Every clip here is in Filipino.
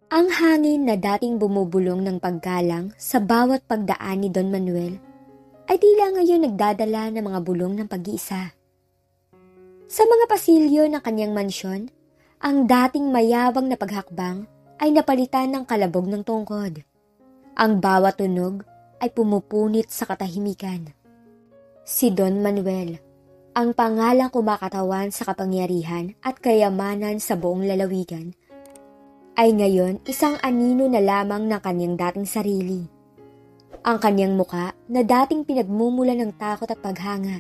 Ang hangin na dating bumubulong ng paggalang sa bawat pagdaan ni Don Manuel ay tila ngayon nagdadala ng mga bulong ng pag-iisa. Sa mga pasilyo ng kanyang mansyon, ang dating mayabang na paghakbang ay napalitan ng kalabog ng tungkod. Ang bawat tunog ay pumupunit sa katahimikan. Si Don Manuel, ang pangalang kumakatawan sa kapangyarihan at kayamanan sa buong lalawigan, ay ngayon isang anino na lamang ng kanyang dating sarili. Ang kanyang muka na dating pinagmumula ng takot at paghanga,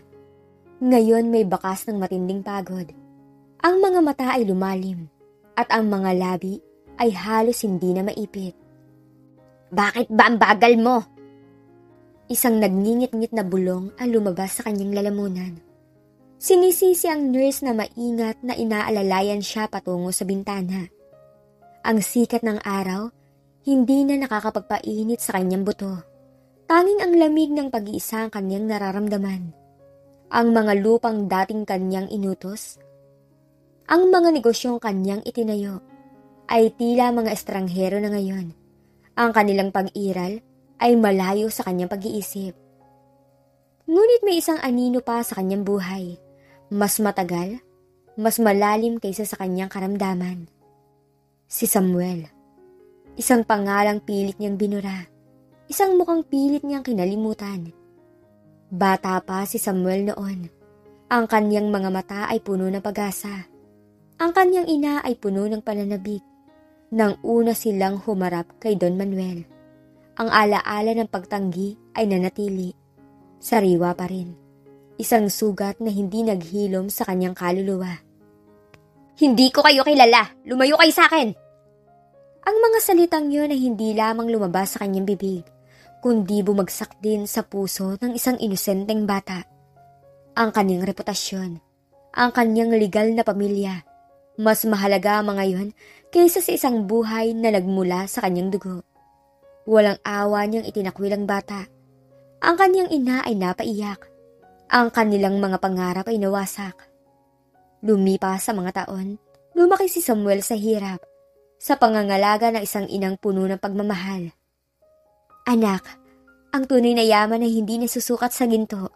ngayon may bakas ng matinding pagod. Ang mga mata ay lumalim at ang mga labi ay halos hindi na maipit. "Bakit ba ang bagal mo?" Isang nagngingit-ngit na bulong ang lumabas sa kanyang lalamunan. Sinisisi ang nurse na maingat na inaalalayan siya patungo sa bintana. Ang sikat ng araw, hindi na nakakapagpainit sa kanyang buto. Tanging ang lamig ng pag-iisa ang kanyang nararamdaman. Ang mga lupang dating kanyang inutos, ang mga negosyong kanyang itinayo, ay tila mga estranghero na ngayon. Ang kanilang pag-iral ay malayo sa kanyang pag-iisip. Ngunit may isang anino pa sa kanyang buhay, mas matagal, mas malalim kaysa sa kanyang karamdaman. Si Samuel. Isang pangalang pilit niyang binura. Isang mukhang pilit niyang kinalimutan. Bata pa si Samuel noon. Ang kanyang mga mata ay puno ng pag-asa. Ang kanyang ina ay puno ng pananabik. Nang una silang humarap kay Don Manuel, ang alaala ng pagtanggi ay nanatili. Sariwa pa rin. Isang sugat na hindi naghilom sa kanyang kaluluwa. "Hindi ko kayo kilala! Lumayo kayo sa akin!" Ang mga salitang yun ay hindi lamang lumabas sa kanyang bibig, kundi bumagsak din sa puso ng isang inosenteng bata. Ang kanyang reputasyon, ang kanyang legal na pamilya, mas mahalaga mga yun kaysa sa isang buhay na nagmula sa kanyang dugo. Walang awa niyang itinakwil ang bata. Ang kanyang ina ay napaiyak. Ang kanilang mga pangarap ay nawasak. Lumipas sa mga taon, lumaki si Samuel sa hirap, sa pangangalaga ng isang inang puno ng pagmamahal. Anak, ang tunay na yaman ay hindi nasusukat sa ginto,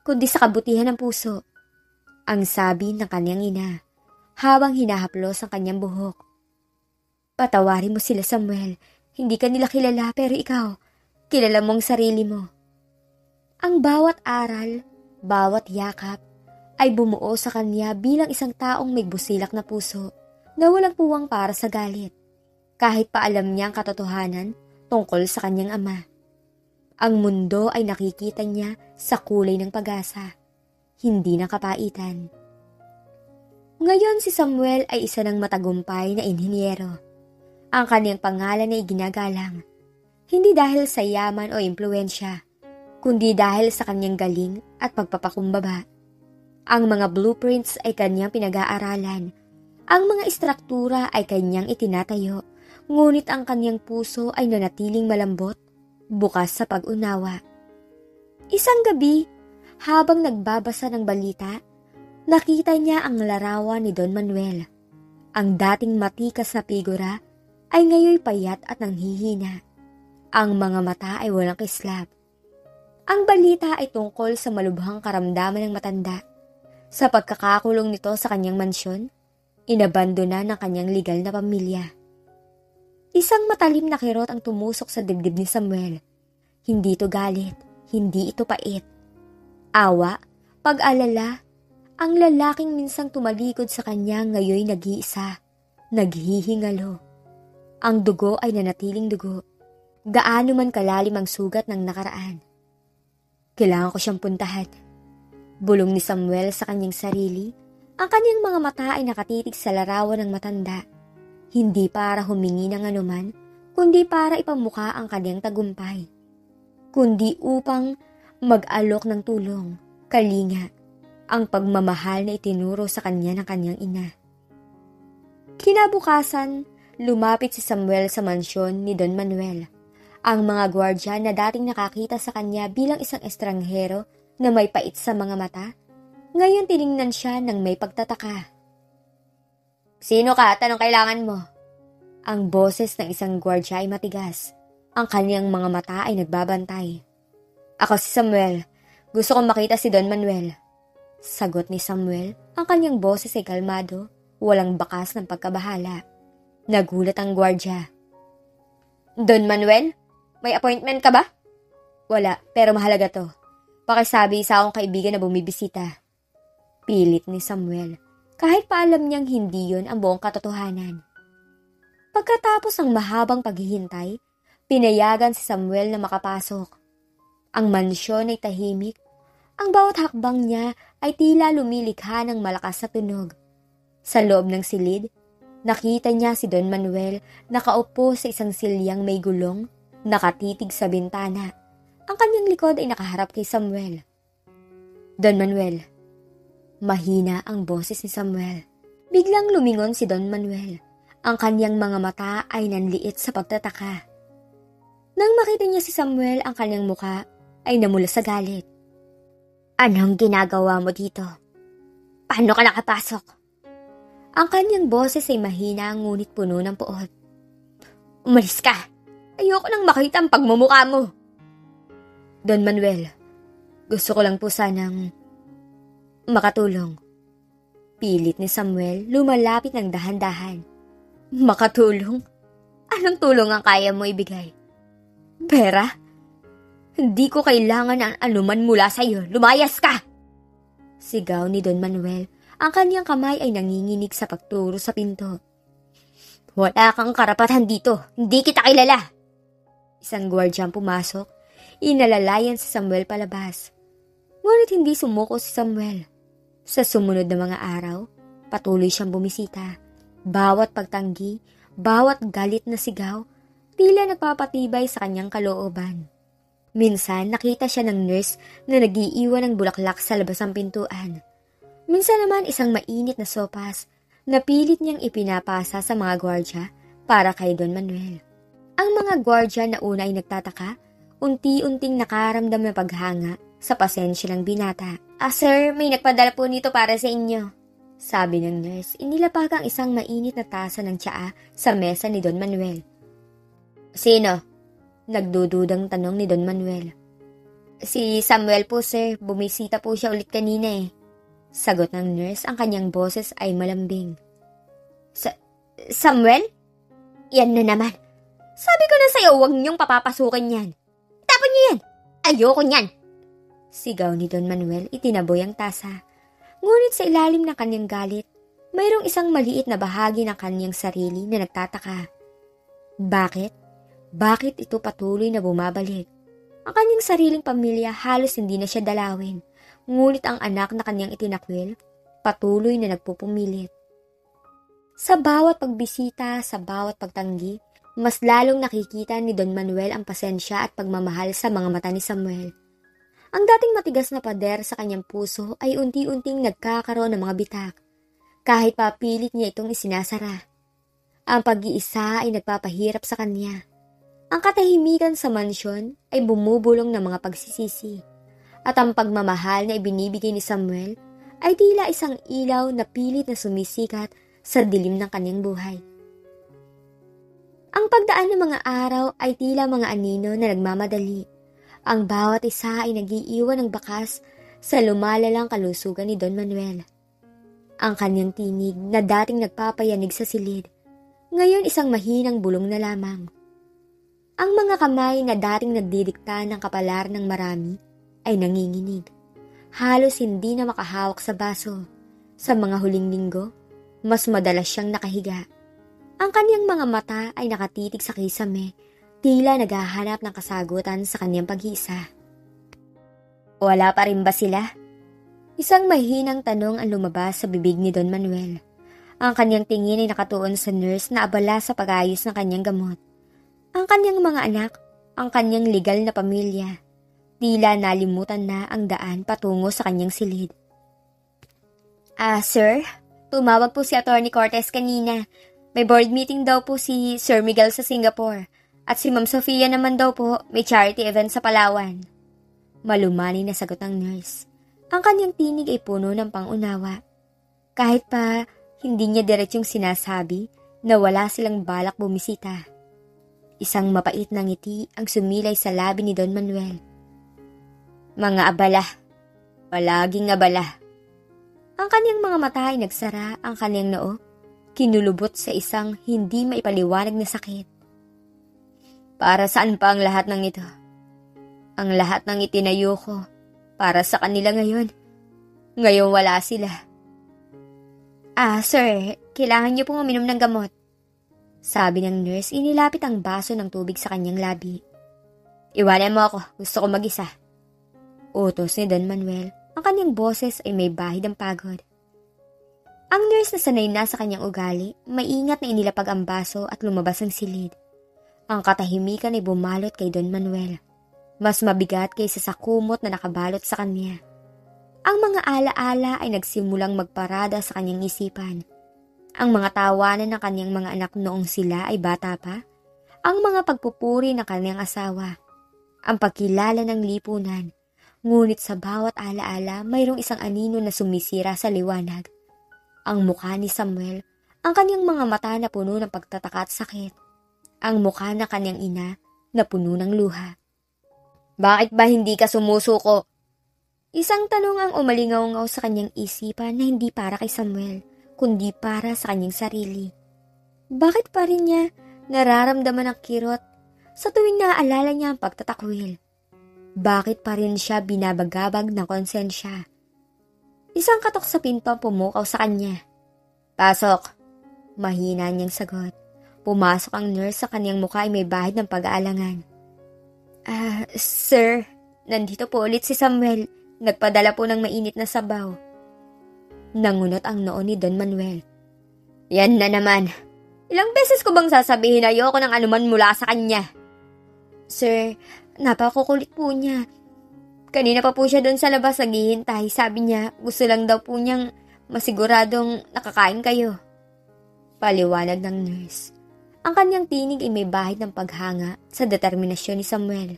kundi sa kabutihan ng puso. Ang sabi ng kanyang ina, habang hinahaplos ang kanyang buhok. Patawarin mo sila, Samuel. Hindi ka nila kilala, pero ikaw, kilala mo ang sarili mo. Ang bawat aral, bawat yakap, ay bumuo sa kanya bilang isang taong may busilak na puso na walang puwang para sa galit, kahit pa alam niya ang katotohanan tungkol sa kanyang ama. Ang mundo ay nakikita niya sa kulay ng pag-asa, hindi ng kapaitan. Ngayon si Samuel ay isa ng matagumpay na inhinyero. Ang kanyang pangalan ay ginagalang, hindi dahil sa yaman o impluensya, kundi dahil sa kanyang galing at pagpapakumbaba. Ang mga blueprints ay kanyang pinag-aaralan. Ang mga istruktura ay kanyang itinatayo, ngunit ang kanyang puso ay nanatiling malambot, bukas sa pag-unawa. Isang gabi, habang nagbabasa ng balita, nakita niya ang larawan ni Don Manuel. Ang dating matikas na figura ay ngayon payat at nanghihina. Ang mga mata ay walang kislap. Ang balita ay tungkol sa malubhang karamdaman ng matanda. Sa pagkakakulong nito sa kanyang mansyon, inabandona ng kanyang legal na pamilya. Isang matalim na kirot ang tumusok sa dibdib ni Samuel. Hindi ito galit, hindi ito pait. Awa, pag-alala, ang lalaking minsang tumalikod sa kanya ngayoy nag-iisa, naghihingalo. Ang dugo ay nanatiling dugo. Gaano man kalalim ang sugat ng nakaraan. Kailangan ko siyang puntahan. Bulong ni Samuel sa kanyang sarili. Ang kanyang mga mata ay nakatitig sa larawan ng matanda. Hindi para humingi ng anuman, kundi para ipamukha ang kanyang tagumpay. Kundi upang mag-alok ng tulong, kalinga, ang pagmamahal na itinuro sa kanya ng kanyang ina. Kinabukasan, lumapit si Samuel sa mansyon ni Don Manuel. Ang mga gwardya na dating nakakita sa kanya bilang isang estranghero na may pait sa mga mata, ngayon tiningnan siya ng may pagtataka. "Sino ka at anong kailangan mo?" Ang boses ng isang gwardya ay matigas. Ang kanyang mga mata ay nagbabantay. Ako si Samuel. Gusto kong makita si Don Manuel. Sagot ni Samuel. Ang kanyang boses ay kalmado, walang bakas ng pagkabahala. Nagulat ang gwardya. Don Manuel? May appointment ka ba? Wala, pero mahalaga to. Pakisabi sa akong kaibigan na bumibisita. Pilit ni Samuel, kahit pa alam niyang hindi yon ang buong katotohanan. Pagkatapos ng mahabang paghihintay, pinayagan si Samuel na makapasok. Ang mansyon ay tahimik. Ang bawat hakbang niya ay tila lumilikha ng malakas na tunog. Sa loob ng silid, nakita niya si Don Manuel nakaupo sa isang silyang may gulong, nakatitig sa bintana. Ang kanyang likod ay nakaharap kay Samuel. Don Manuel. Mahina ang boses ni Samuel. Biglang lumingon si Don Manuel. Ang kanyang mga mata ay nanliit sa pagtataka. Nang makita niya si Samuel, ang kanyang muka ay namula sa galit. Anong ginagawa mo dito? Paano ka nakapasok? Ang kanyang boses ay mahina ngunit puno ng puot. Umalis ka! Ayoko nang makita ang pagmumukha mo! Don Manuel, gusto ko lang po sanang makatulong. Pilit ni Samuel, lumalapit ng dahan-dahan. Makatulong? Anong tulong ang kaya mo ibigay? Pera? Hindi ko kailangan ng anuman mula sa iyo. Lumayas ka! Sigaw ni Don Manuel. Ang kanyang kamay ay nanginginig sa pagturo sa pinto. Wala kang karapatan dito. Hindi kita kilala. Isang gwardyang pumasok. Inalalayan si Samuel palabas. Ngunit hindi sumuko si Samuel. Sa sumunod na mga araw, patuloy siyang bumisita. Bawat pagtanggi, bawat galit na sigaw, tila nagpapatibay sa kanyang kalooban. Minsan nakita siya ng nurse na nag-iiwan ng bulaklak sa labas ng pintuan. Minsan naman isang mainit na sopas na pilit niyang ipinapasa sa mga gwardya para kay Don Manuel. Ang mga gwardya na una ay nagtataka, unti-unting nakaramdam ng paghanga sa pasensya ng binata. Sir, may nagpadala po nito para sa inyo. Sabi ng nurse, inilapag ang isang mainit na tasa ng tsaa sa mesa ni Don Manuel. Sino? Nagdududang tanong ni Don Manuel. Si Samuel po, sir. Bumisita po siya ulit kanina eh. Sagot ng nurse, ang kanyang boses ay malambing. Samuel? Yan na naman. Sabi ko na sa'yo, huwag niyong papapasukin yan. Tapon niyo yan! Ayoko niyan! Sigaw ni Don Manuel, itinaboy ang tasa. Ngunit sa ilalim ng kanyang galit, mayroong isang maliit na bahagi ng kanyang sarili na nagtataka. Bakit? Bakit ito patuloy na bumabalik? Ang kanyang sariling pamilya halos hindi na siya dalawin, ngunit ang anak na kanyang itinakwil, patuloy na nagpupumilit. Sa bawat pagbisita, sa bawat pagtanggi, mas lalong nakikita ni Don Manuel ang pasensya at pagmamahal sa mga mata ni Samuel. Ang dating matigas na pader sa kanyang puso ay unti-unting nagkakaroon ng mga bitak, kahit papilit niya itong isinasara. Ang pag-iisa ay nagpapahirap sa kanya. Ang katahimikan sa mansyon ay bumubulong ng mga pagsisisi, at ang pagmamahal na ibinibigay ni Samuel ay tila isang ilaw na pilit na sumisikat sa dilim ng kanyang buhay. Ang pagdaan ng mga araw ay tila mga anino na nagmamadali. Ang bawat isa ay nag-iiwan ng bakas sa lumalalang kalusugan ni Don Manuel. Ang kanyang tinig na dating nagpapayanig sa silid, ngayon isang mahinang bulong na lamang. Ang mga kamay na dating nagdidikta ng kapalar ng marami ay nanginginig. Halos hindi na makahawak sa baso. Sa mga huling linggo, mas madalas siyang nakahiga. Ang kanyang mga mata ay nakatitig sa kisame, tila naghahanap ng kasagutan sa kanyang pag-iisa. Wala pa rin ba sila? Isang mahinang tanong ang lumabas sa bibig ni Don Manuel. Ang kanyang tingin ay nakatuon sa nurse na abala sa pag-ayos ng kanyang gamot. Ang kanyang mga anak, ang kanyang legal na pamilya, tila nalimutan na ang daan patungo sa kanyang silid. Sir, tumawag po si Attorney Cortez kanina. May board meeting daw po si Sir Miguel sa Singapore. At si Ma'am Sofia naman daw po, may charity event sa Palawan. Malumani na sagot ng nurse. Ang kanyang tinig ay puno ng pangunawa. Kahit pa hindi niya diretsyong sinasabi, na wala silang balak bumisita. Isang mapait na ngiti ang sumilay sa labi ni Don Manuel. Mga abala, palaging abala. Ang kanyang mga mata ay nagsara, ang kanyang noo kinulubot sa isang hindi maipaliwanag na sakit. Para saan pa ang lahat ng ito? Ang lahat ng itinayo ko para sa kanila ngayon. Ngayon wala sila. Sir, kailangan niyo pong uminom ng gamot. Sabi ng nurse, inilapit ang baso ng tubig sa kanyang labi. Iwanan mo ako, gusto ko mag-isa. Utos ni Don Manuel, ang kanyang boses ay may bahid ng pagod. Ang nurse na sanay na sa kanyang ugali, maingat na inilapag ang baso at lumabas ang silid. Ang katahimikan ay bumalot kay Don Manuel. Mas mabigat kaysa sa kumot na nakabalot sa kanya. Ang mga alaala ay nagsimulang magparada sa kanyang isipan. Ang mga tawanan ng kanyang mga anak noong sila ay bata pa, ang mga pagpupuri ng kanyang asawa, ang pagkilala ng lipunan, ngunit sa bawat alaala mayroong isang anino na sumisira sa liwanag. Ang mukha ni Samuel, ang kanyang mga mata na puno ng pagtataka at sakit, ang mukha ng kanyang ina na puno ng luha. Bakit ba hindi ka sumusuko? Isang tanong ang umalingaw-ngaw sa kanyang isipan na hindi para kay Samuel, kundi para sa kanyang sarili. Bakit pa rin niya nararamdaman ang kirot sa tuwing naaalala niya ang pagtatakwil? Bakit pa rin siya binabagabag ng konsensya? Isang katok sa pinto ang pumukaw sa kanya. Pasok. Mahina niyang sagot. Pumasok ang nurse, sa kanyang mukha ay may bahid ng pag-aalangan. Sir, nandito po ulit si Samuel. Nagpadala po ng mainit na sabaw. Nangunot ang noo ni Don Manuel. Yan na naman. Ilang beses ko bang sasabihin na ayoko ng anuman mula sa kanya? Sir, napakukulit po niya. Kanina pa po siya doon sa labas naghihintay. Sabi niya, gusto lang daw po niyang masiguradong nakakain kayo. Paliwanag ng nurse. Ang kanyang tinig ay may bahid ng paghanga sa determinasyon ni Samuel.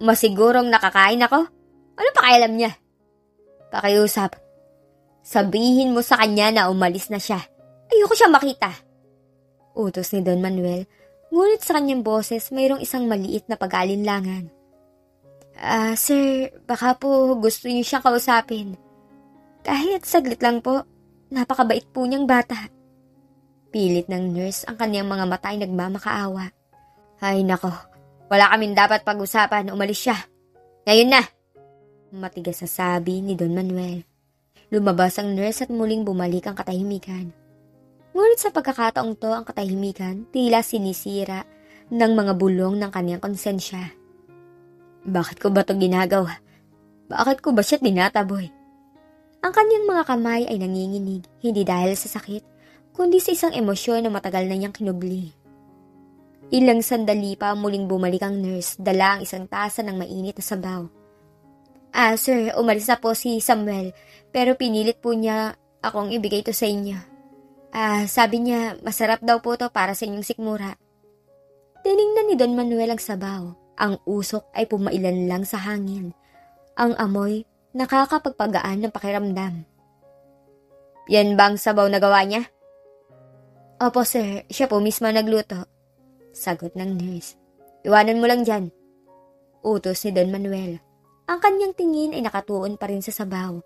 Masigurong nakakain ako? Ano pakialam niya? Pakiusap. Sabihin mo sa kanya na umalis na siya. Ayoko siya makita. Utos ni Don Manuel, ngunit sa kanyang boses mayroong isang maliit na pag-alinlangan. Sir, baka po gusto niyo siyang kausapin. Kahit saglit lang po, napakabait po niyang bata. Pilit ng nurse, ang kanyang mga mata ay nagmamakaawa. Ay nako, wala kaming dapat pag-usapan, umalis siya. Ngayon na! Matigas na sabi ni Don Manuel. Lumabas ang nurse at muling bumalik ang katahimikan. Ngunit sa pagkakataong to, ang katahimikan tila sinisira ng mga bulong ng kanyang konsensya. Bakit ko ba ito ginagawa? Bakit ko ba siya tinataboy? Ang kanyang mga kamay ay nanginginig, hindi dahil sa sakit, kundi sa isang emosyon na matagal na niyang kinubli. Ilang sandali pa muling bumalik ang nurse, dala ang isang tasa ng mainit na sabaw. Sir, umalis na po si Samuel, pero pinilit po niya akong ibigay ito sa inyo. Sabi niya, masarap daw po ito para sa inyong sikmura. Tiningnan ni Don Manuel ang sabaw. Ang usok ay pumailan lang sa hangin. Ang amoy, nakakapagpagaan ng pakiramdam. Yan ba ang sabaw na gawa niya? Opo sir, siya po mismo nagluto. Sagot ng nurse. Iwanan mo lang dyan. Utos ni Don Manuel. Ang kanyang tingin ay nakatuon pa rin sa sabaw.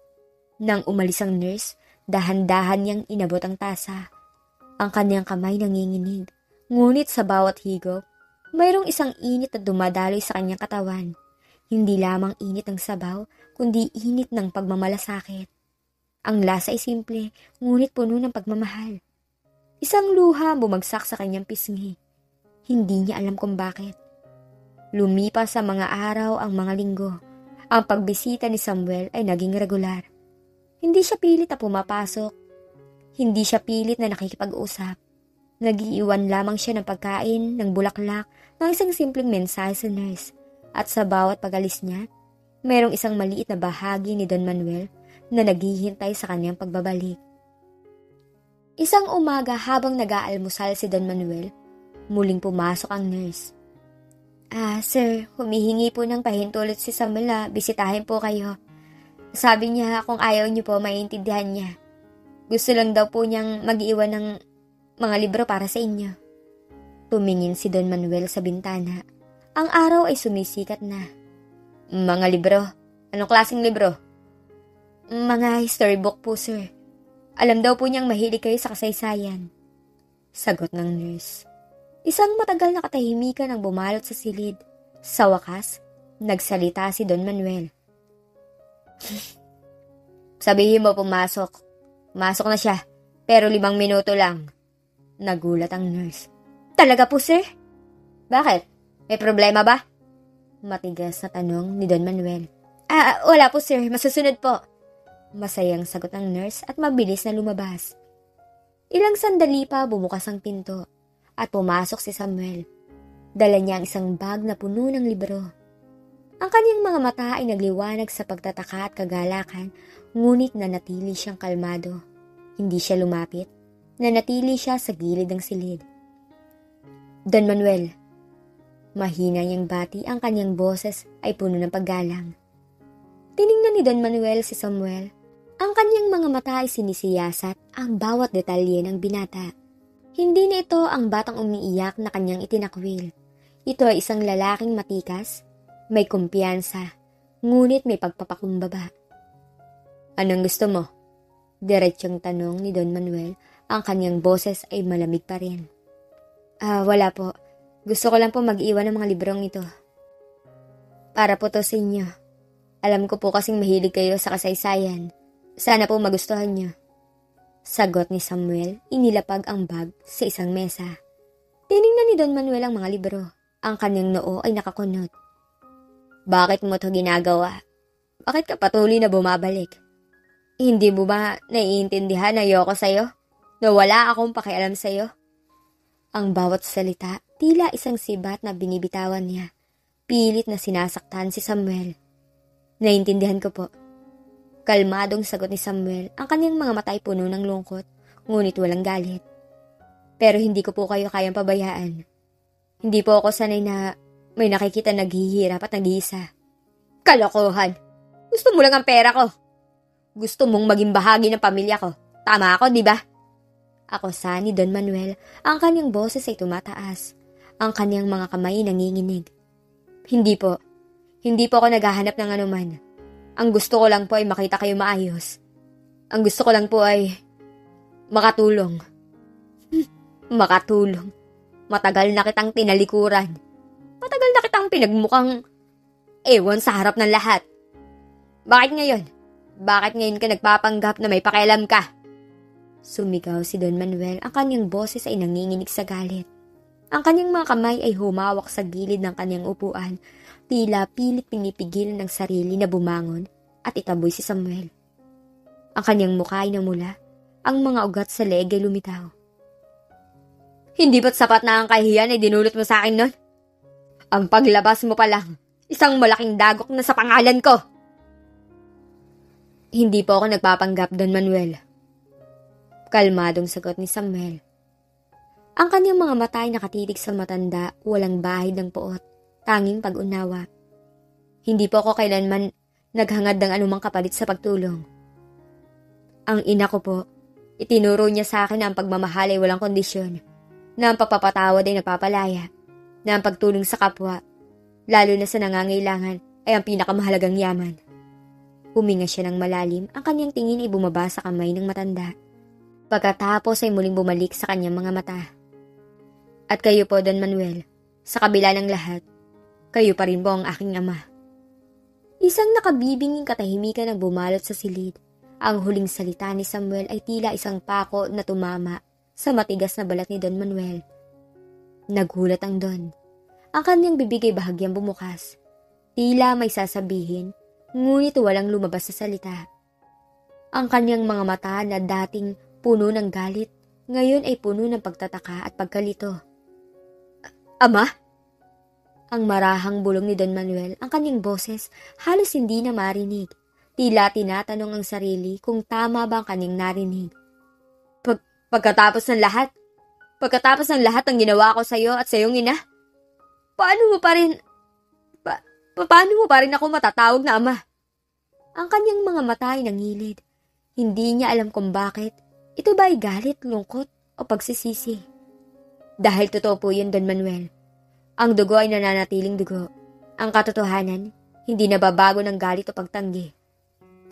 Nang umalis ang nurse, dahan-dahan niyang inabot ang tasa. Ang kanyang kamay nanginginig. Ngunit sa bawat higop, mayroong isang init na dumadaloy sa kanyang katawan. Hindi lamang init ng sabaw, kundi init ng pagmamalasakit. Ang lasa ay simple, ngunit puno ng pagmamahal. Isang luha bumagsak sa kanyang pisngi. Hindi niya alam kung bakit. Lumipas sa mga araw ang mga linggo. Ang pagbisita ni Samuel ay naging regular. Hindi siya pilit na pumapasok. Hindi siya pilit na nakikipag-usap. Nag-iiwan lamang siya ng pagkain, ng bulaklak, ng isang simpleng mensahe sa nurse. At sa bawat pag-alis niya, mayroong isang maliit na bahagi ni Don Manuel na naghihintay sa kanyang pagbabalik. Isang umaga habang nag-aalmusal si Don Manuel, muling pumasok ang nurse. Sir, humihingi po ng pahintulot si Samuel na bisitahin po kayo. Sabi niya kung ayaw niyo po, maiintindihan niya. Gusto lang daw po niyang mag-iwan ng mga libro para sa inyo. Tumingin si Don Manuel sa bintana. Ang araw ay sumisikat na. Mga libro? Anong klaseng libro? Mga storybook po, sir. Alam daw po niyang mahilig kayo sa kasaysayan. Sagot ng nurse. Isang matagal na katahimikan ang bumalot sa silid. Sa wakas, nagsalita si Don Manuel. Sabihin mo pumasok. Masok na siya, pero 5 minuto lang. Nagulat ang nurse. Talaga po, sir? Bakit? May problema ba? Matigas na tanong ni Don Manuel. Wala po, sir. Masusunod po. Masayang sagot ng nurse at mabilis na lumabas. Ilang sandali pa bumukas ang pinto at pumasok si Samuel. Dala niya ang isang bag na puno ng libro. Ang kanyang mga mata ay nagliwanag sa pagtataka at kagalakan, ngunit nanatili siyang kalmado. Hindi siya lumapit. Nanatili siya sa gilid ng silid. Don Manuel. Mahina niyang bati, ang kanyang boses ay puno ng paggalang. Tiningnan ni Don Manuel si Samuel. Ang kanyang mga mata ay sinisiyasat ang bawat detalye ng binata. Hindi na ito ang batang umiiyak na kanyang itinakwil. Ito ay isang lalaking matikas, may kumpiyansa, ngunit may pagpapakumbaba. Anong gusto mo? Diretsyong tanong ni Don Manuel. Ang kanyang boses ay malamig pa rin. Wala po. Gusto ko lang po mag-iwan ng mga librong ito. Para po to sa inyo. Alam ko po kasing mahilig kayo sa kasaysayan. Sana po magustuhan niyo. Sagot ni Samuel, inilapag ang bag sa isang mesa. Tiningnan ni Don Manuel ang mga libro. Ang kanyang noo ay nakakunot. Bakit mo to ginagawa? Bakit ka patuloy na bumabalik? Hindi mo ba naiintindihan na ayoko sa'yo? Na wala akong pakialam sa'yo? Ang bawat salita, tila isang sibat na binibitawan niya. Pilit na sinasaktan si Samuel. Naiintindihan ko po. Kalmadong sagot ni Samuel, ang kanyang mga mata ay puno ng lungkot, ngunit walang galit. Pero hindi ko po kayo kayang pabayaan. Hindi po ako sanay na may nakikita naghihirap at nag-iisa. Kalokohan! Gusto mo lang ang pera ko. Gusto mong maging bahagi ng pamilya ko. Tama ako, di ba? Akusa ni Don Manuel, ang kanyang boses ay tumataas. Ang kanyang mga kamay nanginginig. Hindi po. Hindi po ako naghahanap ng anuman. Ang gusto ko lang po ay makita kayo maayos. Ang gusto ko lang po ay makatulong. Makatulong. Matagal na kitang tinalikuran. Matagal na kitang pinagmukhang ewan sa harap ng lahat. Bakit ngayon? Bakit ngayon ka nagpapanggap na may pakialam ka? Sumigaw si Don Manuel, ang kanyang boses ay nanginginig sa galit. Ang kanyang mga kamay ay humawak sa gilid ng kanyang upuan, tila pilit pinipigilan ng sarili na bumangon at itaboy si Samuel. Ang kanyang mukha ay namula, ang mga ugat sa leeg ay lumitaw. Hindi ba't sapat na ang kahihiyan ay dinulot mo sa akin nun? Ang paglabas mo pa lang, isang malaking dagok na sa pangalan ko. Hindi po ako nagpapanggap, Don Manuel. Kalmadong sagot ni Samuel. Ang kanyang mga mata ay nakatitig sa matanda, walang bahid ng puot, tanging pag-unawa. Hindi po ako kailanman naghangad ng anumang kapalit sa pagtulong. Ang ina ko po, itinuro niya sa akin na ang pagmamahal ay walang kondisyon, na ang pagpapatawad ay napapalaya, na ang pagtulong sa kapwa, lalo na sa nangangailangan, ay ang pinakamahalagang yaman. Huminga siya ng malalim, ang kanyang tingin ay bumaba sa kamay ng matanda. Pagkatapos ay muling bumalik sa kanyang mga mata. At kayo po, Don Manuel, sa kabila ng lahat, kayo pa rin po ang aking ama. Isang nakabibinging katahimikan ang bumalot sa silid. Ang huling salita ni Samuel ay tila isang pako na tumama sa matigas na balat ni Don Manuel. Nagulat ang Don. Ang kanyang bibig ay bahagyang bumukas. Tila may sasabihin, ngunit walang lumabas sa salita. Ang kanyang mga mata na dating puno ng galit, ngayon ay puno ng pagtataka at pagkalito. Ama? Ang marahang bulong ni Don Manuel, ang kanyang boses, halos hindi na marinig. Tila tinatanong ang sarili kung tama ba ang kanyang narinig. Pagkatapos ng lahat ng ginawa ko sa iyo at sa iyong ina, paano mo pa rin ako matatawag na ama? Ang kanyang mga mata ay nangilid. Hindi niya alam kung bakit. Ito ba ay galit, lungkot, o pagsisisi. Dahil totoo po yun, Don Manuel. Ang dugo ay nananatiling dugo. Ang katotohanan, hindi nababago ng galit o pagtanggi.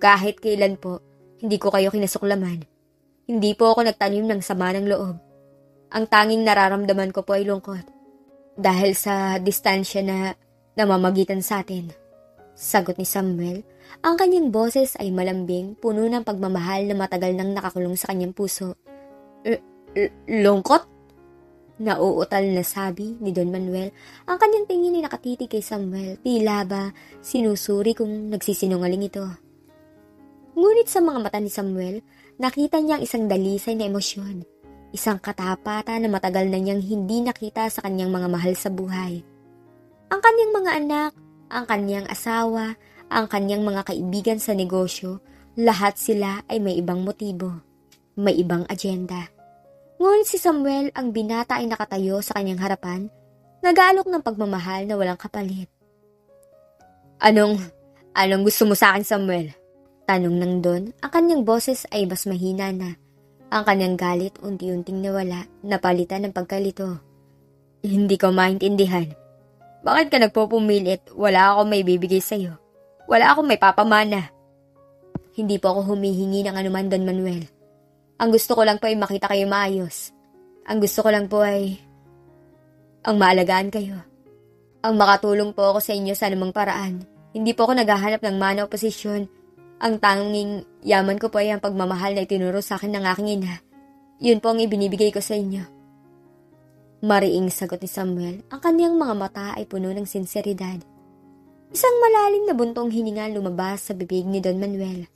Kahit kailan po, hindi ko kayo kinasuklaman. Hindi po ako nagtanim ng sama ng loob. Ang tanging nararamdaman ko po ay lungkot. Dahil sa distansya na namamagitan sa atin. Sagot ni Samuel, ang kanyang boses ay malambing, puno ng pagmamahal na matagal nang nakakulong sa kanyang puso. Lungkot? Nauutal na sabi ni Don Manuel. Ang kanyang tingin ay nakatitig kay Samuel. Tila ba sinusuri kung nagsisinungaling ito. Ngunit sa mga mata ni Samuel, nakita niya ang isang dalisay na emosyon. Isang katapatan na matagal na niyang hindi nakita sa kanyang mga mahal sa buhay. Ang kanyang mga anak, ang kanyang asawa, ang kanyang mga kaibigan sa negosyo, lahat sila ay may ibang motibo, may ibang agenda. Ngunit si Samuel, ang binata ay nakatayo sa kanyang harapan, nag-aalok ng pagmamahal na walang kapalit. Anong gusto mo sa akin, Samuel? Tanong ng Don, ang kanyang boses ay mas mahina na. Ang kanyang galit unti-unting nawala, napalitan ng pagkalito. Hindi ko maintindihan. Bakit ka nagpupumilit? Wala akong may bibigay sa'yo. Wala akong may papamana. Hindi po ako humihingi ng anuman, Don Manuel. Ang gusto ko lang po ay makita kayo maayos. Ang gusto ko lang po ay ang maalagaan kayo. Ang makatulong po ako sa inyo sa anumang paraan. Hindi po ako naghahanap ng mana o posisyon. Ang tanging yaman ko po ay ang pagmamahal na itinuro sa akin ng aking ina. Yun po ang ibinibigay ko sa inyo. Mariing sagot ni Samuel, ang kaniyang mga mata ay puno ng sinseridad. Isang malalim na buntong hininga lumabas sa bibig ni Don Manuel.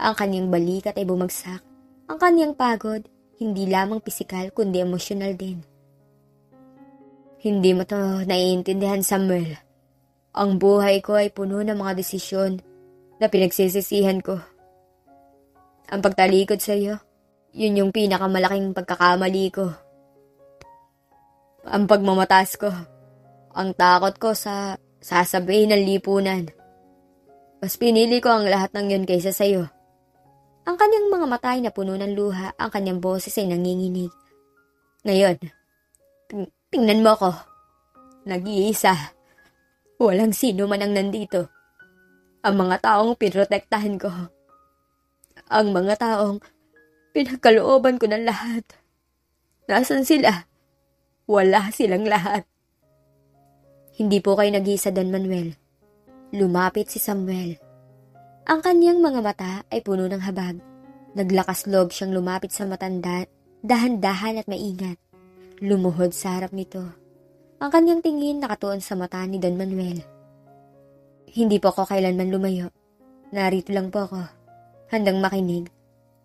Ang kaniyang balikat ay bumagsak. Ang kaniyang pagod, hindi lamang pisikal kundi emosyonal din. Hindi mo to naiintindihan, Samuel. Ang buhay ko ay puno ng mga desisyon na pinagsisisihan ko. Ang pagtalikod sa iyo, yun yung pinakamalaking pagkakamali ko. Ang pagmamatas ko, ang takot ko sa sasabihin ng lipunan. Mas pinili ko ang lahat ng yun kaysa sa iyo. Ang kanyang mga mata ay napuno ng luha, ang kanyang boses ay nanginginig. Ngayon, tingnan mo ko. Nag-iisa. Walang sino man ang nandito. Ang mga taong pinrotektahan ko. Ang mga taong pinagkalooban ko ng lahat. Nasaan sila? Wala silang lahat. Hindi po kayo nag-iisa, Don Manuel. Lumapit si Samuel. Ang kanyang mga mata ay puno ng habag. Naglakas loob siyang lumapit sa matanda, dahan-dahan at maingat. Lumuhod sa harap nito. Ang kanyang tingin nakatuon sa mata ni Don Manuel. Hindi po ako kailanman lumayo. Narito lang po ako. Handang makinig.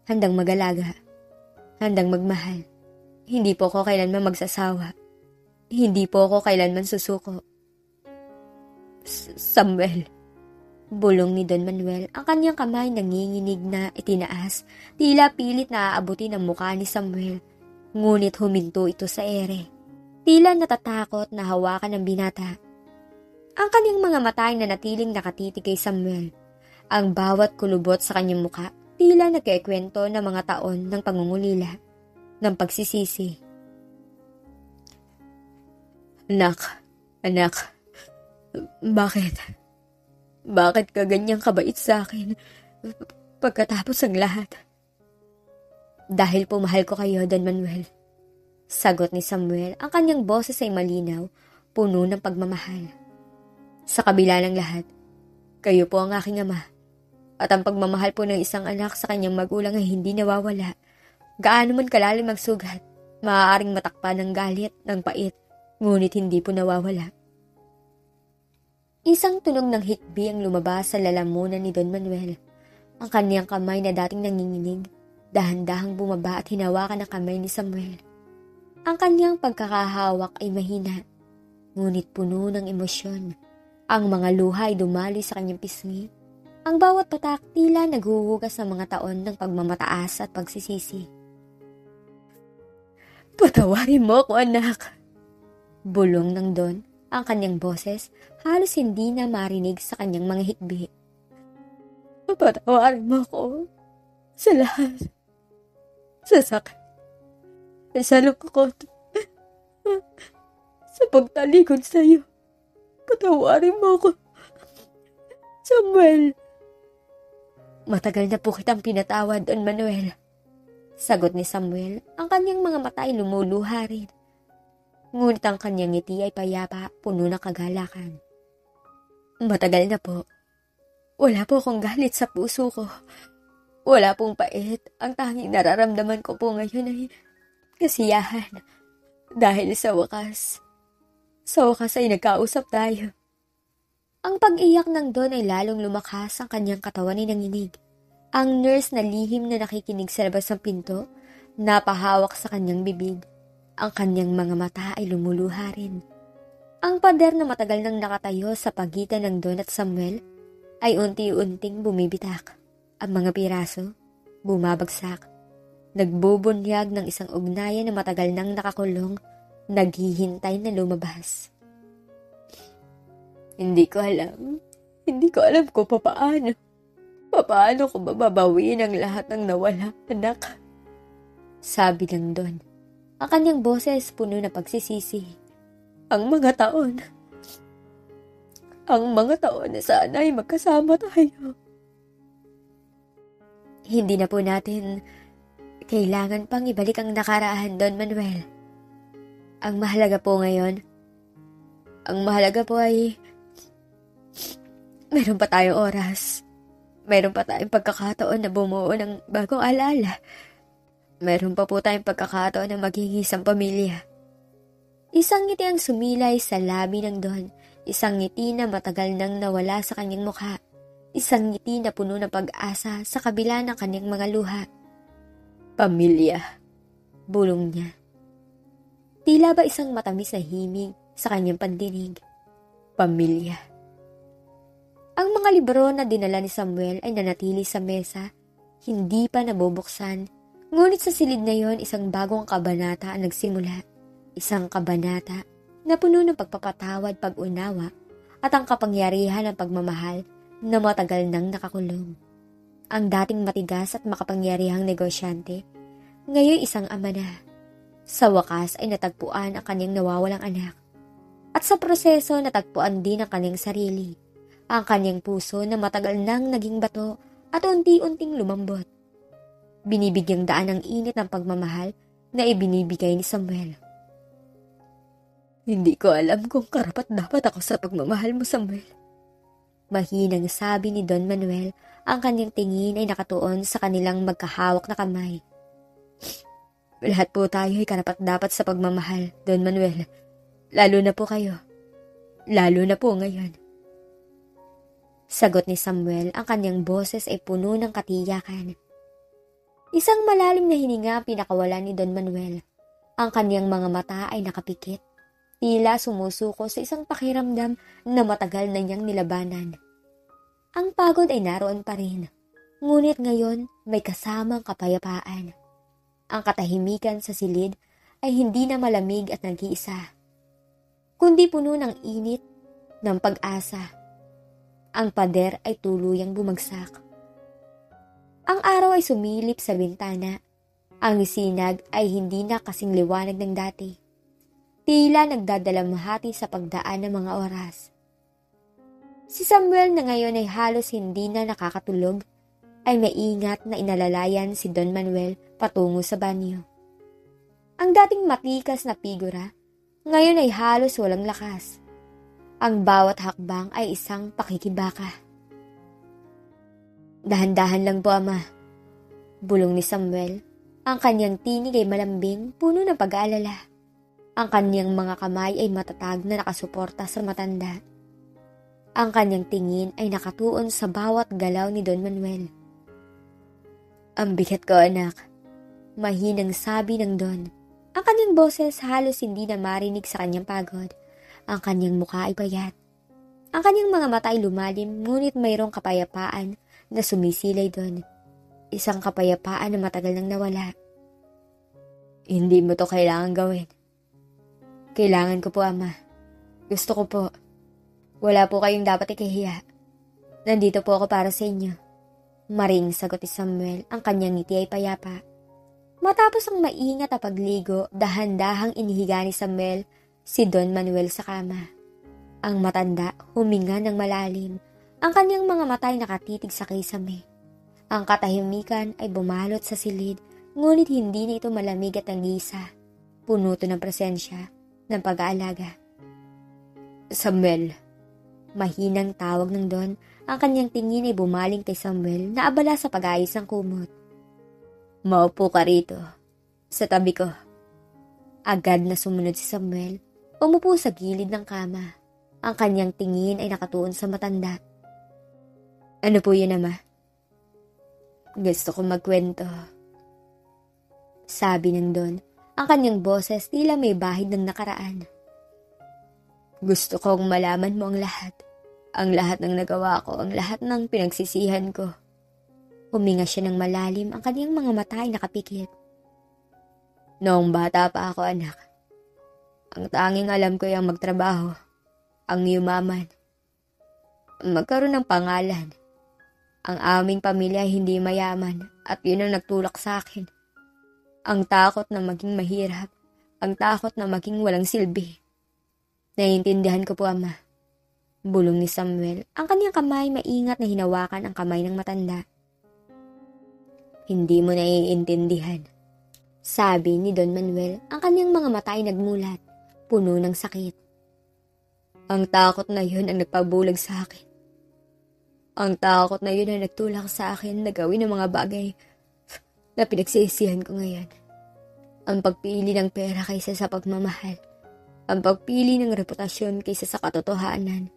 Handang mag-alaga. Handang magmahal. Hindi po ako kailanman magsasawa. Hindi po ako kailanman susuko. Samuel. Bulong ni Don Manuel, ang kanyang kamay nanginginig na itinaas, tila pilit na aabutin ang mukha ni Samuel. Ngunit huminto ito sa ere. Tila natatakot na hawakan ng binata. Ang kanyang mga mata ay nanatiling nakatitig kay Samuel. Ang bawat kulubot sa kanyang mukha, tila nagkikwento ng mga taon ng pangungulila, ng pagsisisi. Anak, bakit? Bakit ka ganyang kabait sa akin pagkatapos ang lahat? Dahil po mahal ko kayo, Don Manuel. Sagot ni Samuel, ang kanyang boses ay malinaw, puno ng pagmamahal. Sa kabila ng lahat, kayo po ang aking ama. At ang pagmamahal po ng isang anak sa kanyang magulang ay hindi nawawala. Gaano man kalalim ang sugat, maaaring matakpan ng galit, ng pait, ngunit hindi po nawawala. Isang tunog ng hikbi ang lumabas sa lalamunan ni Don Manuel. Ang kanyang kamay na dating nanginginig, dahan-dahang bumaba at hinawakan ang kamay ni Samuel. Ang kanyang pagkakahawak ay mahina, ngunit puno ng emosyon. Ang mga luha ay dumaloy sa kanyang pisngi. Ang bawat patak tila naghuhugas ng mga taon ng pagmamataas at pagsisisi. Patawarin mo ako, anak. Bulong ng Don. Ang kanyang boses halos hindi na marinig sa kanyang mga hikbi. Patawarin mo ako sa lahat. Sa sakit. Nasalungkot sa pagtalikod sa iyo. Patawarin mo ako, Samuel. Matagal na po kitang pinatawad, Don Manuel. Sagot ni Samuel, ang kanyang mga mata ay lumuluha rin. Ngunit ang kanyang ngiti ay payapa, puno ng kagalakan. Matagal na po. Wala po akong galit sa puso ko. Wala pong pait. Ang tanging nararamdaman ko po ngayon ay kasiyahan. Dahil sa wakas ay nagkausap tayo. Ang pag-iyak ng Don ay lalong lumakas, ang kanyang katawan ay nanginig. Ang nurse na lihim na nakikinig sa labas ng pinto, napahawak sa kanyang bibig. Ang kanyang mga mata ay lumuluha rin. Ang pader na matagal nang nakatayo sa pagitan ng Don at Samuel ay unti-unting bumibitak. Ang mga piraso, bumabagsak. Nagbubunyag ng isang ugnayan na matagal nang nakakulong, naghihintay na lumabas. Hindi ko alam kung papaano. Papaano ko mababawiin ang lahat ng nawala, anak? Sabi ng Don. Ang kanyang boses puno na pagsisisi. Ang mga taon na sana ay magkasama tayo. Hindi na po natin kailangan pang ibalik ang nakaraan, Don Manuel. Ang mahalaga po ay meron pa tayong oras. Meron pa tayong pagkakataon na bumuo ng bagong alaala. Meron pa po tayong pagkakataon na maging isang pamilya. Isang ngiti ang sumilay sa labi ng Don. Isang ngiti na matagal nang nawala sa kanyang mukha. Isang ngiti na puno ng pag-asa sa kabila ng kanyang mga luha. Pamilya, bulong niya. Tila ba isang matamis na himig sa kanyang pandinig. Pamilya. Ang mga libro na dinala ni Samuel ay nanatili sa mesa, hindi pa nabubuksan. Ngunit sa silid na yon, isang bagong kabanata ang nagsimula. Isang kabanata na puno ng pagpapatawad, pag-unawa, at ang kapangyarihan ng pagmamahal na matagal nang nakakulong. Ang dating matigas at makapangyarihang negosyante, ngayon isang ama na. Sa wakas ay natagpuan ang kanyang nawawalang anak. At sa proseso natagpuan din ang kanyang sarili, ang kanyang puso na matagal nang naging bato at unti-unting lumambot. Binibigyang daan ang init ng pagmamahal na ibinibigay ni Samuel. Hindi ko alam kung karapat-dapat ako sa pagmamahal mo, Samuel. Mahinang sabi ni Don Manuel, ang kanyang tingin ay nakatuon sa kanilang magkahawak na kamay. Lahat po tayo ay karapat-dapat sa pagmamahal, Don Manuel. Lalo na po kayo. Lalo na po ngayon. Sagot ni Samuel, ang kanyang boses ay puno ng katiyakan. Isang malalim na hininga ang pinakawalan ni Don Manuel. Ang kanyang mga mata ay nakapikit. Tila sumusuko sa isang pakiramdam na matagal na niyang nilabanan. Ang pagod ay naroon pa rin. Ngunit ngayon may kasamang kapayapaan. Ang katahimikan sa silid ay hindi na malamig at nag-iisa, kundi puno ng init ng pag-asa. Ang pader ay tuluyang bumagsak. Ang araw ay sumilip sa bintana. Ang sinag ay hindi na kasing liwanag ng dati. Tila nagdadalamhati sa pagdaan ng mga oras. Si Samuel na ngayon ay halos hindi na nakakatulog ay maingat na inalalayan si Don Manuel patungo sa banyo. Ang dating matikas na figura ngayon ay halos walang lakas. Ang bawat hakbang ay isang pakikibaka. Dahan-dahan lang po, Ama. Bulong ni Samuel. Ang kanyang tinig ay malambing, puno ng pag-aalala. Ang kanyang mga kamay ay matatag na nakasuporta sa matanda. Ang kanyang tingin ay nakatuon sa bawat galaw ni Don Manuel. Ang bigat ko, anak. Mahinang sabi ng Don. Ang kanyang boses halos hindi na marinig sa kanyang pagod. Ang kanyang mukha ay payat. Ang kanyang mga mata ay lumalim, ngunit mayroong kapayapaan na sumisilay doon. Isang kapayapaan na matagal nang nawala. Hindi mo to kailangan gawin. Kailangan ko po, Ama. Gusto ko po. Wala po kayong dapat ikahiya. Nandito po ako para sa inyo. Maring sagot ni Samuel, ang kanyang ngiti ay payapa. Matapos ang maingat na pagligo, dahan-dahang inihiga ni Samuel si Don Manuel sa kama. Ang matanda huminga ng malalim, ang kanyang mga mata ay nakatitig sa kisame. Ang katahimikan ay bumalot sa silid, ngunit hindi na ito malamig at tangisa. Puno ito ng presensya, ng pag-aalaga. Samuel, mahinang tawag ng Don. Ang kanyang tingin ay bumaling kay Samuel na abala sa pag-ayos ng kumot. Maupo ka rito, sa tabi ko. Agad na sumunod si Samuel, umupo sa gilid ng kama. Ang kanyang tingin ay nakatuon sa matanda. Ano po yun, Ama? Gusto ko magkwento. Sabi ng Don, ang kanyang boses tila may bahid ng nakaraan. Gusto kong malaman mo ang lahat. Ang lahat ng nagawa ko, ang lahat ng pinagsisihan ko. Huminga siya ng malalim, ang kanyang mga mata ay nakapikit. Noong bata pa ako, anak, ang tanging alam ko ay ang magtrabaho, ang yumaman, magkaroon ng pangalan. Ang aming pamilya ay hindi mayaman at yun ang nagtulak sa akin. Ang takot na maging mahirap, ang takot na maging walang silbi. Naiintindihan ko po, Ama. Bulong ni Samuel, ang kanyang kamay maingat na hinawakan ang kamay ng matanda. Hindi mo naiintindihan, sabi ni Don Manuel, ang kanyang mga mata ay nagmulat, puno ng sakit. Ang takot na yun ang nagpabulag sa akin. Ang takot na yun ang nagtulak sa akin na gawin ang mga bagay na pinagsisihan ko ngayon. Ang pagpili ng pera kaysa sa pagmamahal. Ang pagpili ng reputasyon kaysa sa katotohanan.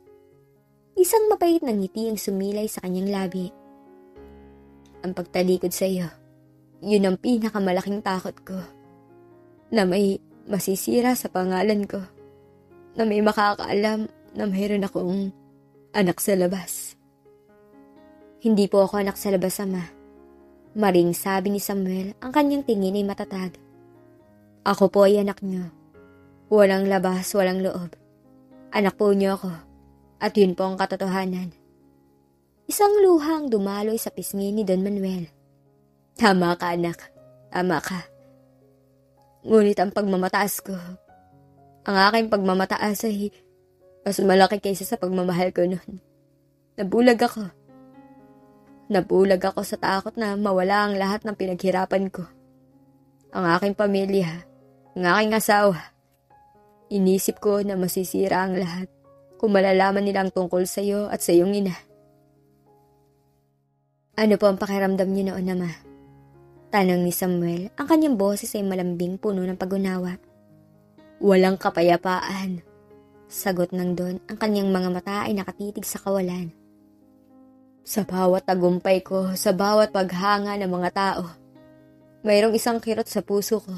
Isang mapait na ngiti ang sumilay sa kanyang labi. Ang pagtalikod sa iyo, yun ang pinakamalaking takot ko. Na may masisira sa pangalan ko. Na may makakaalam na mayroon akong anak sa labas. Hindi po ako anak sa labas, Ama. Maring sabi ni Samuel, ang kanyang tingin ay matatag. Ako po ay anak niyo. Walang labas, walang loob. Anak po niyo ako. At yun po ang katotohanan. Isang luhang dumaloy sa pisngi ni Don Manuel. Tama ka, anak. Tama ka. Ngunit ang pagmamataas ko, ang aking pagmamataas ay mas malaki kaysa sa pagmamahal ko noon. Nabulag ako. Nabulag ako sa takot na mawala ang lahat ng pinaghirapan ko. Ang aking pamilya, ang aking asawa. Inisip ko na masisira ang lahat kung malalaman nilang tungkol sa iyo at sa iyong ina. Ano po ang pakiramdam niyo noon, Ama? Tanong ni Samuel, ang kanyang boses ay malambing, puno ng pag-unawa. Walang kapayapaan. Sagot ng Don, ang kanyang mga mata ay nakatitig sa kawalan. Sa bawat tagumpay ko, sa bawat paghanga ng mga tao, mayroong isang kirot sa puso ko.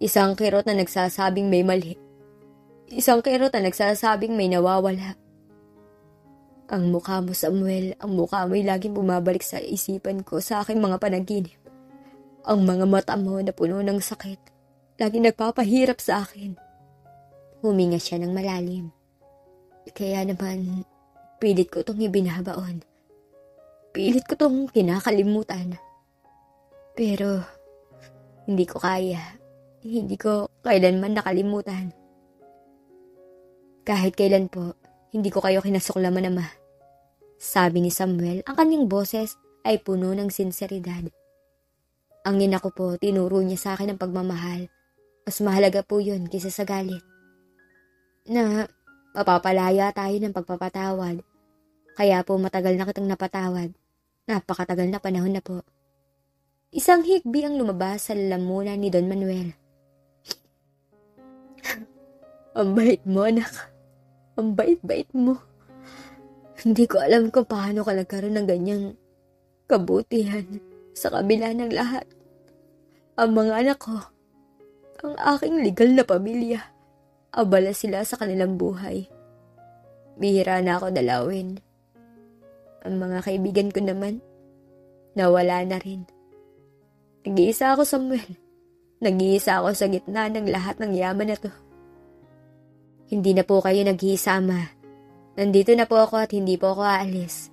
Isang kirot na nagsasabing may mali. Isang kirot na nagsasabing may nawawala. Ang mukha mo, Samuel, ang mukha mo ay laging bumabalik sa isipan ko sa aking mga panaginip. Ang mga mata mo na puno ng sakit, laging nagpapahirap sa akin. Huminga siya ng malalim. Kaya naman, pilit ko itong ibinabaon. Pilit ko itong kinakalimutan. Pero, hindi ko kaya. Hindi ko kailanman nakalimutan. Kahit kailan po, hindi ko kayo kinasuklaman, Ama. Sabi ni Samuel, ang kanyang boses ay puno ng sinseridad. Ang ina ko po, tinuro niya sa akin ang pagmamahal. Mas mahalaga po yun kaysa sa galit. Na mapapalaya tayo ng pagpapatawad. Kaya po matagal na kitang napatawad. Napakatagal na panahon na po. Isang hikbi ang lumabas sa lalamunan ni Don Manuel. Ang bait mo, anak. Ang bait-bait mo. Hindi ko alam kung paano ka nagkaroon ng ganyang kabutihan sa kabila ng lahat. Ang mga anak ko, ang aking legal na pamilya, abala sila sa kanilang buhay. Bihira na ako dalawin. Ang mga kaibigan ko naman, nawala na rin. Nag-iisa ako, Samuel. Nag-iisa ako sa gitna ng lahat ng yaman na to. Hindi na po kayo nag-iisa, Ama. Nandito na po ako at hindi po ako aalis.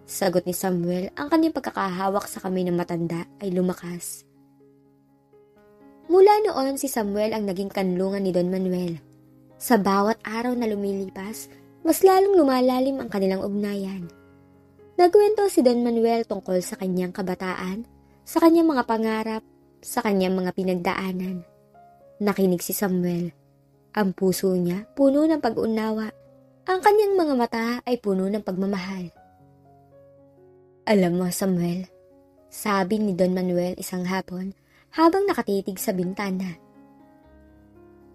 Sagot ni Samuel, ang kanyang pagkakahawak sa kamay ng matanda ay lumakas. Mula noon si Samuel ang naging kanlungan ni Don Manuel. Sa bawat araw na lumilipas, mas lalong lumalalim ang kanilang ugnayan. Nagkwento si Don Manuel tungkol sa kanyang kabataan, sa kanyang mga pangarap, sa kanyang mga pinagdaanan. Nakinig si Samuel. Ang puso niya puno ng pag-unawa. Ang kanyang mga mata ay puno ng pagmamahal. Alam mo, Samuel, sabi ni Don Manuel isang hapon habang nakatitig sa bintana.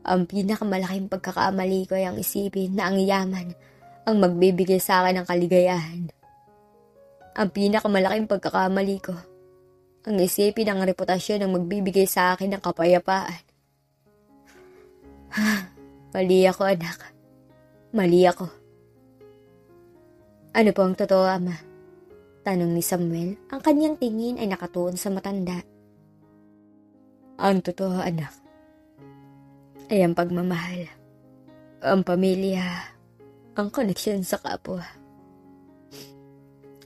Ang pinakamalaking pagkakamali ko ay ang isipin na ang yaman ang magbibigay sa akin ng kaligayahan. Ang pinakamalaking pagkakamali ko, ang isipin ang reputasyon ang magbibigay sa akin ng kapayapaan. Mali ako, anak. Mali ako. Ano po ang totoo, Ama? Tanong ni Samuel, ang kanyang tingin ay nakatuon sa matanda. Ang totoo, anak, ay ang pagmamahal, ang pamilya, ang koneksyon sa kapwa.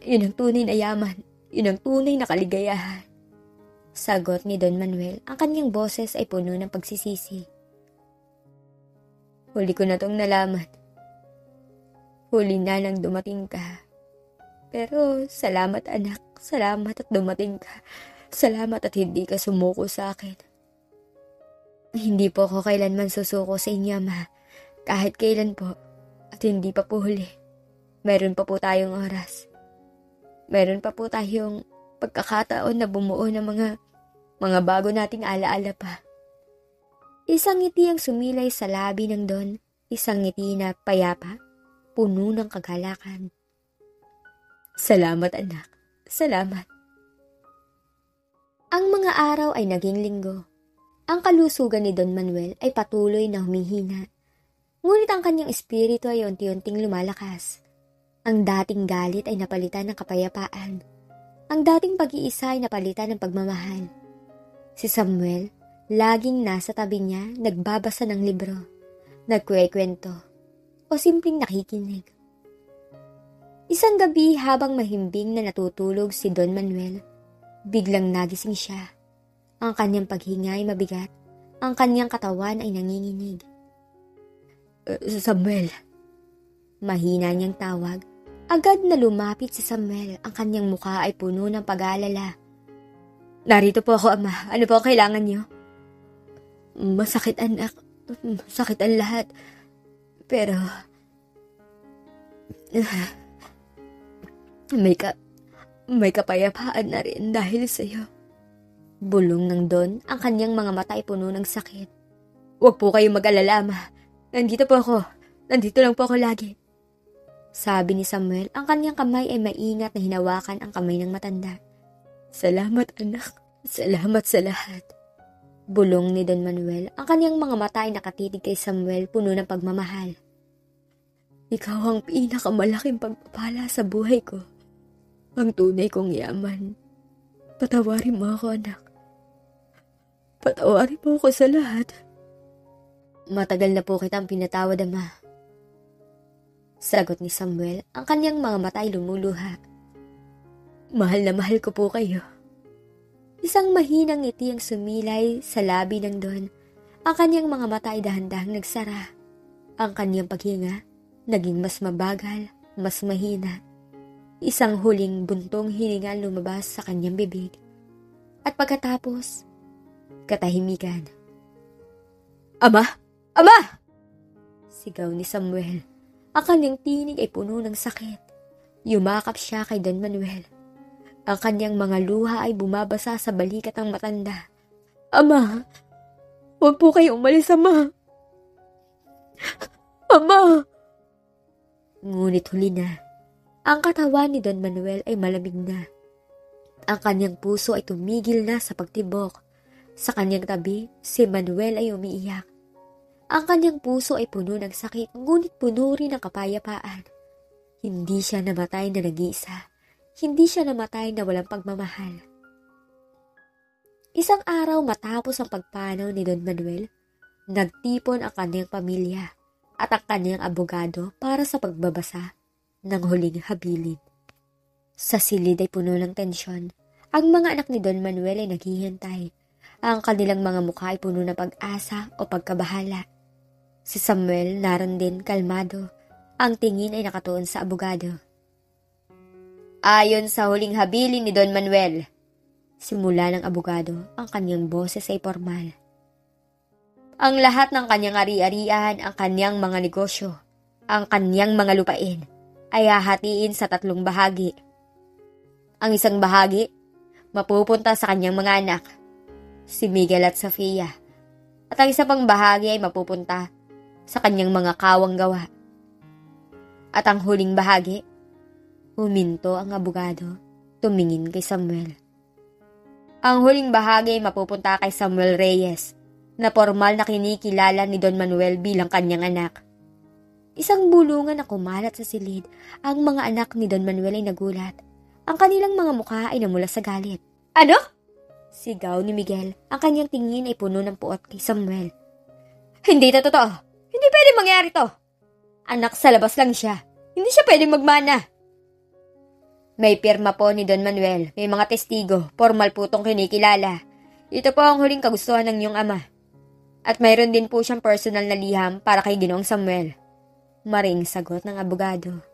Yun ang tunay na yaman, yun ang tunay na kaligayahan. Sagot ni Don Manuel, ang kanyang boses ay puno ng pagsisisi. Huli ko na tong nalaman. Huli na nang dumating ka. Pero salamat, anak, salamat at dumating ka. Salamat at hindi ka sumuko sa akin. Hindi po ako kailanman susuko sa inyo, Ama. Kahit kailan po. At hindi pa po huli. Meron pa po tayong oras. Meron pa po tayong pagkakataon na bumuo ng mga bago nating alaala pa. Isang ngiti ang sumilay sa labi ng Don. Isang ngiti na payapa, puno ng kagalakan. Salamat, anak. Salamat. Ang mga araw ay naging linggo. Ang kalusugan ni Don Manuel ay patuloy na humihina. Ngunit ang kanyang espiritu ay unti-unting lumalakas. Ang dating galit ay napalitan ng kapayapaan. Ang dating pag-iisa ay napalitan ng pagmamahal. Si Samuel, laging nasa tabi niya, nagbabasa ng libro, nagkukwento, o simpleng nakikinig. Isang gabi habang mahimbing na natutulog si Don Manuel, biglang nagising siya. Ang kanyang paghinga ay mabigat, ang kanyang katawan ay nanginginig. Samuel. Mahina niyang tawag. Agad na lumapit si Samuel, ang kanyang mukha ay puno ng pag-aalala. Narito po ako, Ama. Ano po ang kailangan niyo? Masakit, anak. Masakit ang lahat. Pero may kapayapaan na rin dahil sa iyo. Bulong ng Don, ang kanyang mga mata ay puno ng sakit. Huwag po kayong mag-alala, Ma. Nandito po ako. Nandito lang po ako lagi. Sabi ni Samuel, ang kanyang kamay ay maingat na hinawakan ang kamay ng matanda. Salamat, anak. Salamat sa lahat. Bulong ni Don Manuel, ang kanyang mga mata ay nakatitig kay Samuel puno ng pagmamahal. Ikaw ang pinakamalaking pagpapala sa buhay ko. Ang tunay kong yaman. Patawarin mo ako, anak. Patawarin mo ako sa lahat. Matagal na po kitang pinatawad, Ama. Sagot ni Samuel, ang kanyang mga mata ay lumuluha. Mahal na mahal ko po kayo. Isang mahinang ngiti ang sumilay sa labi ng Don. Ang kanyang mga mata ay dahan-dahang nagsara. Ang kanyang paghinga naging mas mabagal, mas mahina. Isang huling buntong hininga lumabas sa kanyang bibig. At pagkatapos, katahimikan. Ama! Ama! Sigaw ni Samuel. Ang kanyang tinig ay puno ng sakit. Yumakap siya kay Don Manuel. Ang kanyang mga luha ay bumabasa sa balikat ng matanda. Ama! Huwag po kayo umalis, Ama! Ama! Ngunit huli na. Ang katawan ni Don Manuel ay malamig na. Ang kanyang puso ay tumigil na sa pagtibok. Sa kanyang tabi, si Manuel ay umiiyak. Ang kanyang puso ay puno ng sakit, ngunit puno rin ng kapayapaan. Hindi siya namatay na nag-iisa. Hindi siya namatay na walang pagmamahal. Isang araw matapos ang pagpanaw ni Don Manuel, nagtipon ang kanyang pamilya at ang kanyang abogado para sa pagbabasa ng huling habilin. Sa silid ay puno ng tensyon. Ang mga anak ni Don Manuel ay naghihintay. Ang kanilang mga mukha ay puno ng pag-asa o pagkabahala. Si Samuel naroon din kalmado. Ang tingin ay nakatuon sa abogado. Ayon sa huling habilin ni Don Manuel, simula ng abogado, ang kanyang boses ay formal. Ang lahat ng kanyang ari-arian, ang kanyang mga negosyo, ang kanyang mga lupain, ay hahatiin sa 3 bahagi. Ang isang bahagi, mapupunta sa kanyang mga anak, si Miguel at Sofia, at ang isa pang bahagi ay mapupunta sa kanyang mga kawang gawa. At ang huling bahagi, huminto ang abogado, tumingin kay Samuel. Ang huling bahagi ay mapupunta kay Samuel Reyes, na formal na kinikilala ni Don Manuel bilang kanyang anak. Isang bulungan na kumalat sa silid, ang mga anak ni Don Manuel ay nagulat. Ang kanilang mga mukha ay namula sa galit. Ano? Sigaw ni Miguel. Ang kanyang tingin ay puno ng puot kay Samuel. Hindi ito totoo. Hindi pwede mangyari to. Anak sa labas lang siya. Hindi siya pwedeng magmana. May pirma po ni Don Manuel. May mga testigo. Formal po itong kinikilala. Ito po ang huling kagustuhan ng iyong ama. At mayroon din po siyang personal na liham para kay Ginoong Samuel. Maring sagot ng abogado.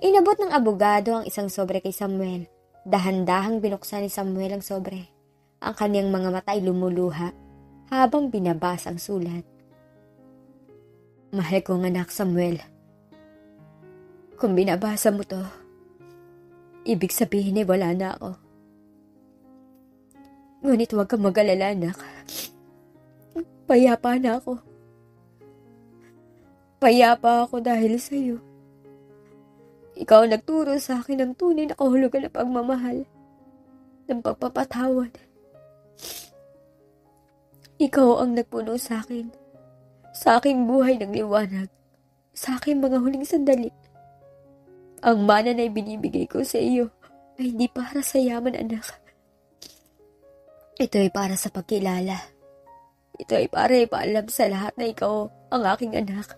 Inabot ng abogado ang isang sobre kay Samuel. Dahan-dahang binuksan ni Samuel ang sobre. Ang kanyang mga mata ay lumuluha habang binabasa ang sulat. Mahal kong anak Samuel. Kung binabasa mo to, ibig sabihin ay wala na ako. Ngunit huwag kang mag-alala, anak. Payapa na ako. Payapa ako dahil sa iyo. Ikaw ang nagturo sa akin ng tunay na kahulugan ng pagmamahal, ng pagpapatawad. Ikaw ang nagpuno sa aking buhay ng liwanag, sa aking mga huling sandali. Ang mana na ibinibigay ko sa iyo ay hindi para sa yaman, anak. Ito ay para sa pagkilala. Ito ay para ipaalam sa lahat na ikaw ang aking anak,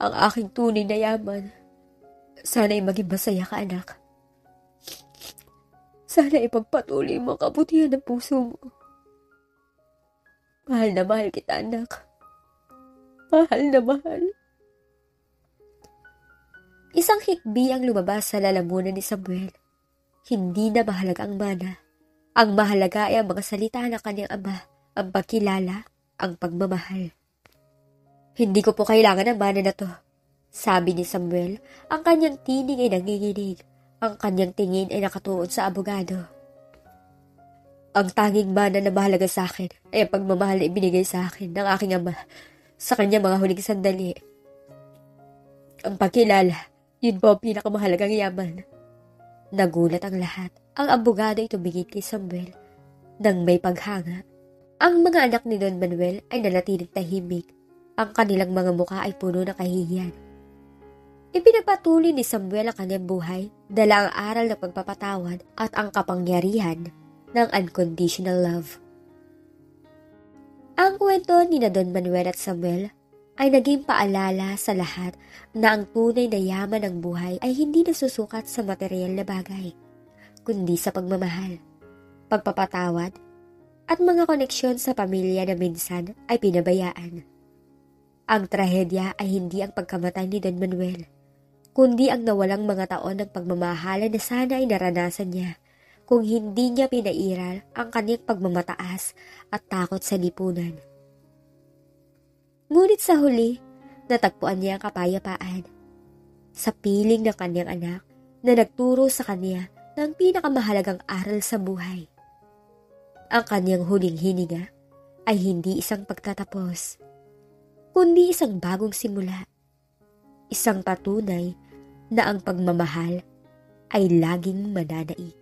ang aking tunay na yaman. Sana'y maging masaya ka, anak. Sana ipagpatuloy mo ang kabutihan ng puso mo. Mahal na mahal kita, anak. Mahal na mahal. Isang hikbi ang lumabas sa lalamunan ni Samuel. Hindi na mahalaga ang mana. Ang mahalaga ay ang mga salita ng kanyang ama, ang pagkilala, ang pagmamahal. Hindi ko po kailangan ng mana na to, sabi ni Samuel. Ang kanyang tinig ay nanginginig. Ang kanyang tingin ay nakatuon sa abogado. Ang tanging mana na mahalaga sa akin ay ang pagmamahal na ibinigay sa akin ng aking ama sa kanyang mga huling sandali. Ang pagkilala, yun po ang pinakamahalagang yaman. Nagulat ang lahat. Ang abogado ay tumingin kay Samuel nang may paghanga. Ang mga anak ni Don Manuel ay nanatiling tahimik. Ang kanilang mga mukha ay puno ng kahihiyan. Ipinagpatuloy ni Samuel ang kanyang buhay, dala ang aral ng pagpapatawad at ang kapangyarihan ng unconditional love. Ang kwento ni Don Manuel at Samuel ay naging paalala sa lahat na ang tunay na yaman ng buhay ay hindi nasusukat sa material na bagay, kundi sa pagmamahal, pagpapatawad, at mga koneksyon sa pamilya na minsan ay pinabayaan. Ang trahedya ay hindi ang pagkamatay ni Don Manuel, kundi ang nawalang mga taon ng pagmamahalan na sana ay naranasan niya kung hindi niya pinairal ang kanyang pagmamataas at takot sa lipunan. Ngunit sa huli, natagpuan niya ang kapayapaan sa piling ng kanyang anak na nagturo sa kanya ng pinakamahalagang aral sa buhay. Ang kanyang huling hininga ay hindi isang pagtatapos, kundi isang bagong simula, isang patunay na ang pagmamahal ay laging mananaig.